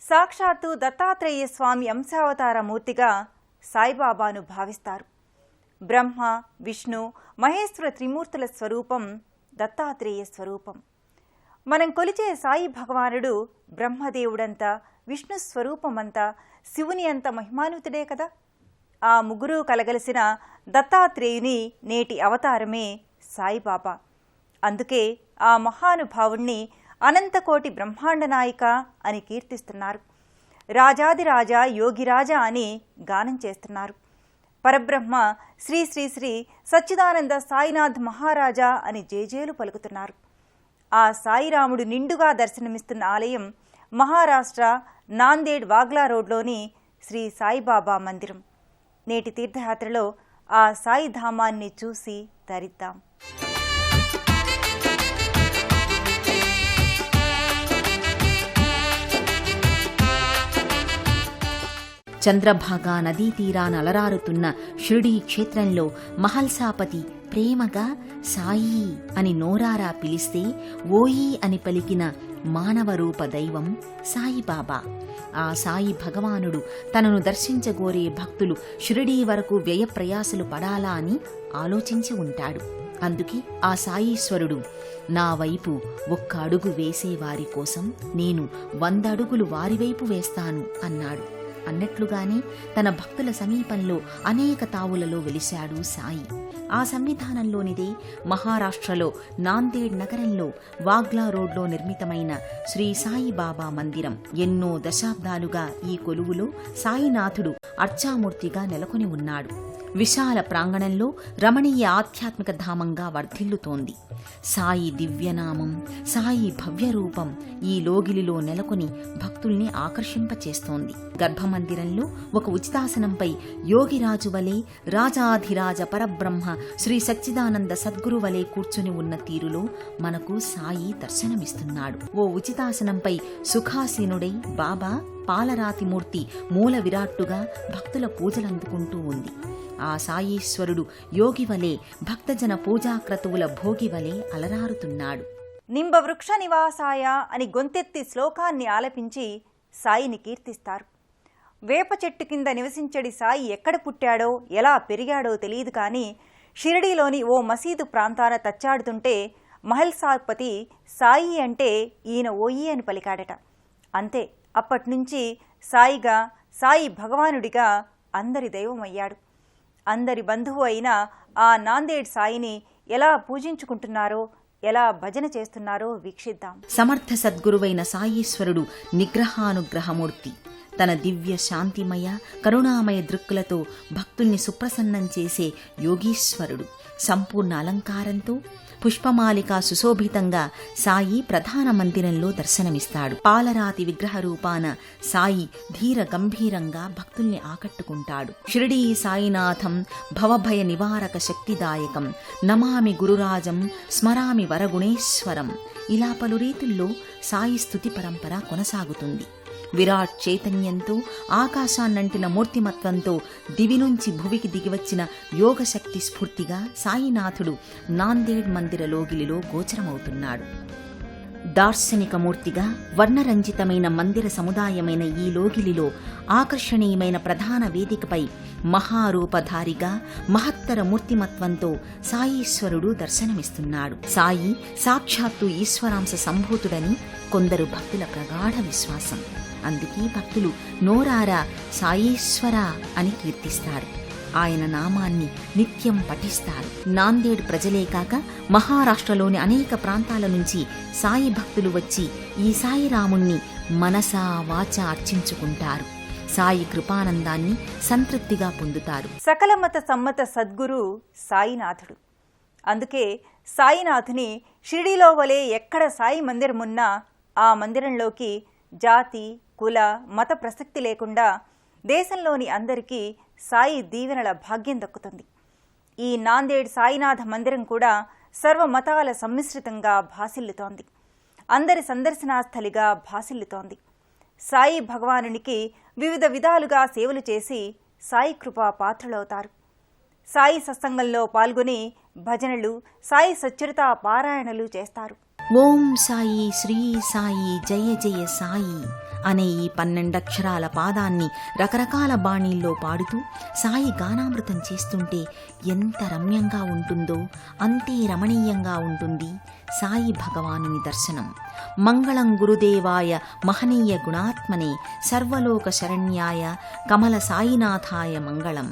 సాక్షాత్తు దత్తాత్రేయ స్వామి అంశావతార మూర్తిగా సాయిబాబాను భావిస్తారు. బ్రహ్మ, విష్ణు, మహేశ్వర త్రిమూర్తుల స్వరూపం దత్తాత్రేయ స్వరూపం. మనం కొలిచే సాయి భగవానుడు బ్రహ్మదేవుడంతా, విష్ణు స్వరూపమంతా, శివుని అంత మహిమాన్వితుడే కదా. ఆ ముగ్గురు కలగలిసిన దత్తాత్రేయుని నేటి అవతారమే సాయిబాబా. అందుకే ఆ మహానుభావుణ్ణి అనంతకోటి బ్రహ్మాండ నాయక అని కీర్తిస్తున్నారు. రాజాదిరాజా యోగిరాజా అని గానం చేస్తున్నారు. పరబ్రహ్మ శ్రీ శ్రీ శ్రీ సచ్చిదానంద సాయినాథ్ మహారాజా అని జేజేలు పలుకుతున్నారు. ఆ సాయిరాముడు నిండుగా దర్శనమిస్తున్న ఆలయం మహారాష్ట్ర నాందేడ్ వాగ్లా రోడ్లోని శ్రీ సాయిబాబా మందిరం. నేటి తీర్థయాత్రలో ఆ సాయి ధామాన్ని చూసి తరిద్దాం. చంద్రభాగా నదీ తీరాన అలరారుతున్న షిరిడీ క్షేత్రంలో మహల్సాపతి ప్రేమగా సాయి అని నోరారా పిలిస్తే ఓయి అని పలికిన మానవ రూప దైవం సాయిబాబా. ఆ సాయి భగవానుడు తనను దర్శించగోరే భక్తులు షిరిడీ వరకు వ్యయ ప్రయాసలు పడాలా అని ఆలోచించి ఉంటాడు. అందుకే ఆ సాయీశ్వరుడు నా వైపు ఒక్క అడుగు వేసేవారి కోసం నేను 100 అడుగులు వారివైపు వేస్తాను అన్నాడు. అన్నట్లుగానే తన భక్తుల సమీపంలో అనేక తావులలో వెలిశాడు సాయి. ఆ సంవిధానంలోనిదే మహారాష్ట్రలో నాందేడ్ నగరంలో వాగ్లా రోడ్లో నిర్మితమైన శ్రీ సాయిబాబా మందిరం. ఎన్నో దశాబ్దాలుగా ఈ కొలువులో సాయినాథుడు అర్చామూర్తిగా నెలకొని ఉన్నాడు. విశాల ప్రాంగణంలో రమణీయ ఆధ్యాత్మిక ధామంగా వర్ధిల్లుతోంది. సాయి దివ్యనామం, సాయి భవ్యరూపం ఈ లోగిలిలో నెలకొని భక్తుల్ని ఆకర్షింపచేస్తోంది. గర్భమందిరంలో ఒక ఉచితాసనంపై యోగిరాజు వలె రాజాధిరాజ పరబ్రహ్మ శ్రీ సచ్చిదానంద సద్గురు వలె కూర్చుని ఉన్న తీరులో మనకు సాయి దర్శనమిస్తున్నాడు. ఓ ఉచితాసనంపై సుఖాసీనుడై బాబా పాలరాతిమూర్తి మూల విరాట్టుగా భక్తుల పూజలందుకుంటూ ఉంది. ఆ సాయీశ్వరుడు యోగివలే భక్తజన పూజాక్రతువుల భోగివలే అలరారుతున్నాడు. నింబవృక్ష నివాసాయ అని గొంతెత్తి శ్లోకాన్ని ఆలపించి సాయిని కీర్తిస్తారు. వేప చెట్టు కింద నివసించడి సాయి ఎక్కడ పుట్టాడో ఎలా పెరిగాడో తెలియదు కానీ షిరిడీలోని ఓ మసీదు ప్రాంతాన తచ్చాడుతుంటే మహల్సాపతి సాయి అంటే ఈయన ఓయి అని పలికాడట. అంతే, అప్పట్నుంచి సాయిగా, సాయి భగవానుడిగా అందరి దైవమయ్యాడు. అందరి బంధువు అయిన ఆ నాందేడ్ సాయిని ఎలా పూజించుకుంటున్నారో, ఎలా భజన చేస్తున్నారో వీక్షిద్దాం. సమర్థ సద్గురువైన సాయీశ్వరుడు నిగ్రహానుగ్రహమూర్తి. తన దివ్య శాంతిమయ కరుణామయ దృక్కులతో భక్తుల్ని సుప్రసన్నం చేసే యోగీశ్వరుడు. సంపూర్ణ అలంకారంతో పుష్పమాలిక సుశోభితంగా సాయి ప్రధాన మందిరంలో దర్శనమిస్తాడు. పాలరాతి విగ్రహ రూపాన సాయి ధీర గంభీరంగా భక్తుల్ని ఆకట్టుకుంటాడు. షిరిడీ సాయినాథం భవభయ నివారక శక్తిదాయకం నమామి గురురాజం స్మరామి వరగుణేశ్వరం. ఇలా పలు రీతుల్లో సాయి స్తుతి పరంపర కొనసాగుతుంది. విరాట్ చైతన్యంతో, ఆకాశాన్నంటిన మూర్తిమత్వంతో దివి నుంచి భువికి దిగివచ్చిన యోగశక్తి స్ఫూర్తిగా సాయినాథుడు నాందేడ్ మందిర లోగిలిలో గోచరమవుతున్నాడు. దార్శనిక మూర్తిగా వర్ణరంజితమైన మందిర సముదాయమైన ఈ లోగిలిలో ఆకర్షణీయమైన ప్రధాన వేదికపై మహారూపధారిగా మహత్తర మూర్తిమత్వంతో సాయీశ్వరుడు దర్శనమిస్తున్నాడు. సాయి సాక్షాత్తు ఈశ్వరాంశ సంభూతుడని కొందరు భక్తుల ప్రగాఢ విశ్వాసం. అందుకే భక్తులు నోరారా సాయీశ్వర అని కీర్తిస్తారు. ఆయన నామాన్ని నిత్యం పఠిస్తారు. నాందేడ్ ప్రజలే కాక మహారాష్ట్రలోని అనేక ప్రాంతాల నుంచి సాయి భక్తులు వచ్చి ఈ సాయిరాముణ్ణి మనసా వాచా అర్చించుకుంటారు. సాయి కృపానందాన్ని సంతృప్తిగా పొందుతారు. సకల మత సమ్మత సద్గురు సాయినాథుడు. అందుకే సాయినాథుని షిరిడీలో వలె ఎక్కడ సాయి మందిరమున్నా ఆ మందిరంలోకి జాతి, కుల, మత ప్రసక్తి లేకుండా దేశంలోని అందరికీ సాయి దీవెనల భాగ్యం దక్కుతుంది. ఈ నాందేడ్ సాయినాథ మందిరం కూడా సర్వ మతాల సమ్మిశ్రితంగా భాసిల్లుతోంది. అందరి సందర్శనాస్థలిగా భాసిల్లుతోంది. సాయి భగవానునికి వివిధ విధాలుగా సేవలు చేసి సాయి కృపా పాత్రులవుతారు. సాయి సత్సంగంలో పాల్గొని భజనలు, సాయి సచ్చరిత పారాయణలు చేస్తారు. ఓం సాయి శ్రీ సాయి జయ జయ సాయి అనే ఈ 12 అక్షరాల పాదాన్ని రకరకాల బాణీల్లో పాడుతూ సాయి గానామృతం చేస్తుంటే ఎంత రమ్యంగా ఉంటుందో అంతే రమణీయంగా ఉంటుంది సాయి భగవానుని దర్శనం. మంగళం గురుదేవాయ మహనీయ గుణాత్మనే సర్వలోక శరణ్యాయ కమల సాయినాథాయ మంగళం.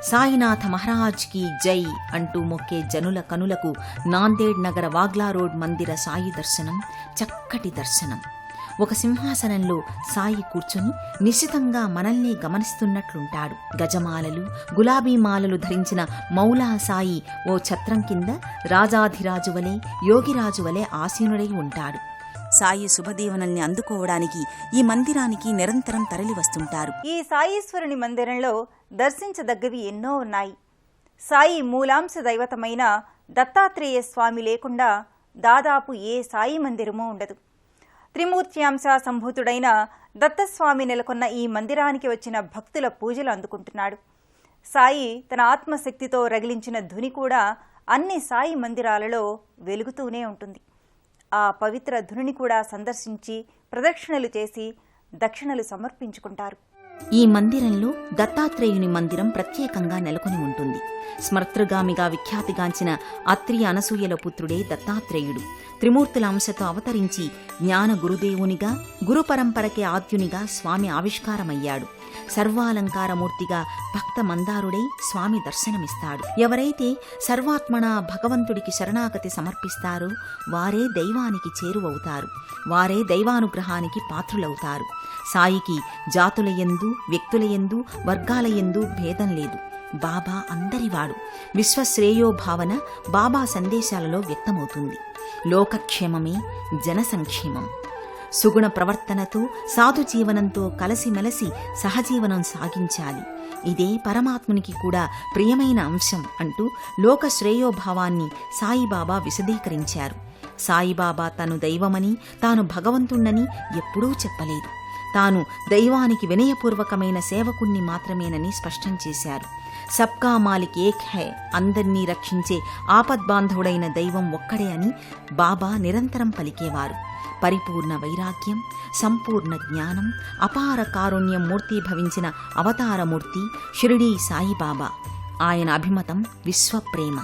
సాయినాథ మహారాజ్ కి జై అంటూ మొక్కే జనుల కనులకు నాందేడ్ నగర వాగ్లా రోడ్ మందిర సాయి దర్శనం చక్కటి దర్శనం. ఒక సింహాసనంలో సాయి కూర్చొని నిశితంగా మనల్ని గమనిస్తున్నట్లుంటాడు. గజమాలలు, గులాబీ మాలలు ధరించిన మౌలా సాయి ఓ ఛత్రం కింద రాజాధిరాజు వలె, యోగిరాజు వలె ఆసీనుడై ఉంటాడు. సాయి శుభదీవనల్ని అందుకోవడానికి ఈ మందిరానికి నిరంతరం తరలి వస్తుంటారు. ఈ సాయీశ్వరుని మందిరంలో దర్శించదగ్గవి ఎన్నో ఉన్నాయి. సాయి మూలాంశ దైవతమైన దత్తాత్రేయ స్వామి లేకుండా దాదాపు ఏ సాయి మందిరమూ ఉండదు. త్రిమూర్త్యాంశ సంభూతుడైన దత్తస్వామి నెలకొన్న ఈ మందిరానికి వచ్చిన భక్తుల పూజలు అందుకుంటున్నాడు. సాయి తన ఆత్మశక్తితో రగిలించిన ధుని కూడా అన్ని సాయి మందిరాలలో వెలుగుతూనే ఉంటుంది. ఆ పవిత్ర ధునిని కూడా సందర్శించి ప్రదక్షిణలు చేసి దక్షిణలు సమర్పించుకుంటారు. ఈ మందిరంలో దత్తాత్రేయుని మందిరం ప్రత్యేకంగా నెలకొని ఉంటుంది. స్మర్తృగామిగా విఖ్యాతిగాంచిన అత్రి అనసూయల పుత్రుడే దత్తాత్రేయుడు. త్రిమూర్తుల అంశతో అవతరించి జ్ఞాన గురుదేవునిగా, గురు పరంపరకే ఆద్యునిగా స్వామి ఆవిష్కారమయ్యాడు. సర్వాలంకారమూర్తిగా భక్త మందారుడై స్వామి దర్శనమిస్తాడు. ఎవరైతే సర్వాత్మన భగవంతుడికి శరణాగతి సమర్పిస్తారో వారే దైవానికి చేరువవుతారు. వారే దైవానుగ్రహానికి పాత్రులవుతారు. సాయికి జాతులయందు, వ్యక్తులయందు, వర్గాలయందు భేదం లేదు. బాబా అందరివాడు. విశ్వశ్రేయో భావన బాబా సందేశాలలో వ్యక్తమవుతుంది. లోకక్షేమమే జన సంక్షేమం. సుగుణ ప్రవర్తనతో, సాధు జీవనంతో కలసిమెలసి సహజీవనం సాగించాలి. ఇదే పరమాత్మునికి కూడా ప్రియమైన అంశం అంటూ లోక శ్రేయోభావాన్ని సాయిబాబా విశదీకరించారు. సాయిబాబా తను దైవమని, తాను భగవంతుణ్ణని ఎప్పుడూ చెప్పలేదు. తాను దైవానికి వినయపూర్వకమైన సేవకుణ్ణి మాత్రమేనని స్పష్టం చేశారు. సబ్కా మాలిక్ ఏక్ హై, అందర్నీ రక్షించే ఆపద్బాంధవుడైన దైవం ఒక్కడే అని బాబా నిరంతరం పలికేవారు. పరిపూర్ణ వైరాగ్యం, సంపూర్ణ జ్ఞానం, అపార కారుణ్యం మూర్తీభవించిన అవతారమూర్తి షిరిడీ సాయిబాబా. ఆయన అభిమతం విశ్వప్రేమ.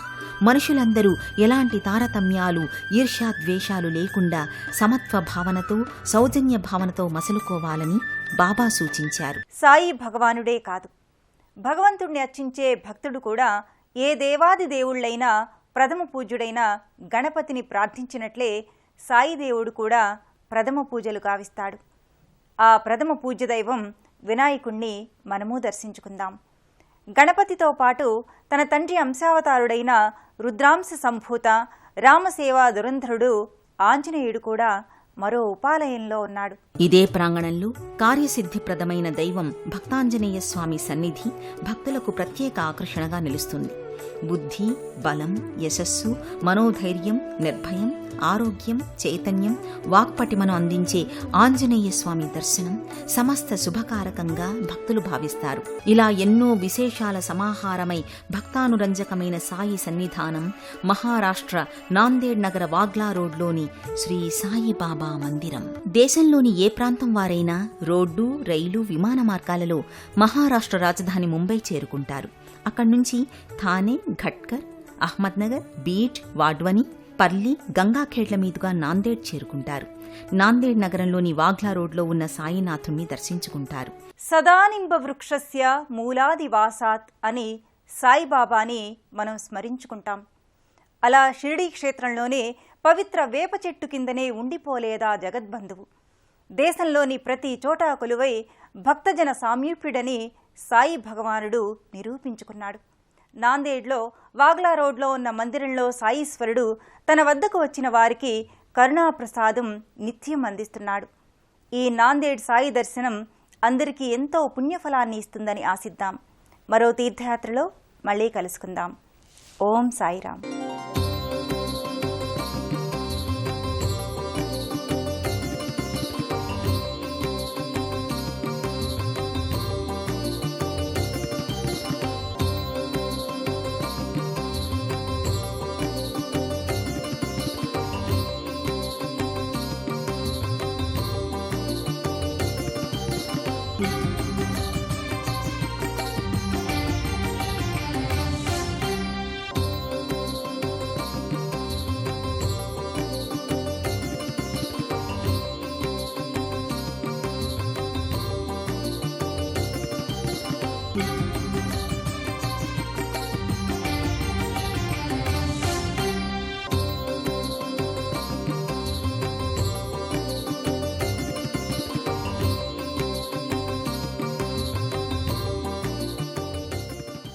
మనుషులందరూ ఎలాంటి తారతమ్యాలు, ఈర్ష్యాద్వేషాలు లేకుండా సమత్వ భావనతో, సౌజన్య భావనతో మసలుకోవాలని బాబా సూచించారు. సాయి భగవానుడే కాదు, భగవంతుణ్ణి అర్చించే భక్తుడు కూడా ఏ దేవాది దేవుళ్ళైనా ప్రథమ పూజ్యుడైన గణపతిని ప్రార్థించినట్లే సాయి దేవుడు కూడా ప్రథమ పూజలు గావిస్తాడు. ఆ ప్రథమ పూజ్య దైవం వినాయకుణ్ణి మనము దర్శించుకుందాం. గణపతితో పాటు తన తండ్రి అంశావతారుడైన రుద్రాంశ సంభూత రామసేవా దురంధరుడు ఆంజనేయుడు కూడా మరో ఉపాలయంలో ఉన్నాడు. ఇదే ప్రాంగణంలో కార్యసిద్ధిప్రదమైన దైవం భక్తాంజనేయ స్వామి సన్నిధి భక్తులకు ప్రత్యేక ఆకర్షణగా నిలుస్తుంది. బుద్ధి, బలం, యశస్సు, మనోధైర్యం, నిర్భయం, ఆరోగ్యం, చైతన్యం, వాక్పటిమను అందించే ఆంజనేయ స్వామి దర్శనం సమస్త శుభకారకంగా భక్తులు భావిస్తారు. ఇలా ఎన్నో విశేషాల సమాహారమై భక్తానురంజకమైన సాయి సన్నిధానం మహారాష్ట్ర నాందేడ్ నగర వాగ్లా రోడ్లోని శ్రీ సాయిబాబా మందిరం. దేశంలోని ఏ ప్రాంతం వారైనా రోడ్డు, రైలు, విమాన మార్గాలలో మహారాష్ట్ర రాజధాని ముంబై చేరుకుంటారు. అక్కడి నుంచి థానే, ఘట్కర్, అహ్మద్నగర్, బీడ్, వాడ్వని, పర్లి, గంగాఖేడ్ల మీదుగా నాందేడ్ చేరుకుంటారు. నాందేడ్ నగరంలోని వాగ్లా రోడ్లో ఉన్న సాయినాథుణ్ణి దర్శించుకుంటారు. సదానింబ వృక్షస్య మూలాదివాసాత్ అని సాయిబాబాని మనం స్మరించుకుంటాం. అలా షిరిడీ క్షేత్రంలోనే పవిత్ర వేప చెట్టు కిందనే ఉండిపోలేదా జగద్బంధువు. దేశంలోని ప్రతి చోట కొలువై భక్తజన సామీప్యుడని సాయి భగవానుడు నిరూపించుకున్నాడు. నాందేడ్లో వాగ్లా రోడ్లో ఉన్న మందిరంలో సాయీశ్వరుడు తన వద్దకు వచ్చిన వారికి కరుణాప్రసాదం నిత్యం అందిస్తున్నాడు. ఈ నాందేడ్ సాయి దర్శనం అందరికీ ఎంతో పుణ్యఫలాన్ని ఇస్తుందని ఆశిద్దాం. మరో తీర్థయాత్రలో మళ్ళీ కలుసుకుందాం. ఓం సాయిరాం.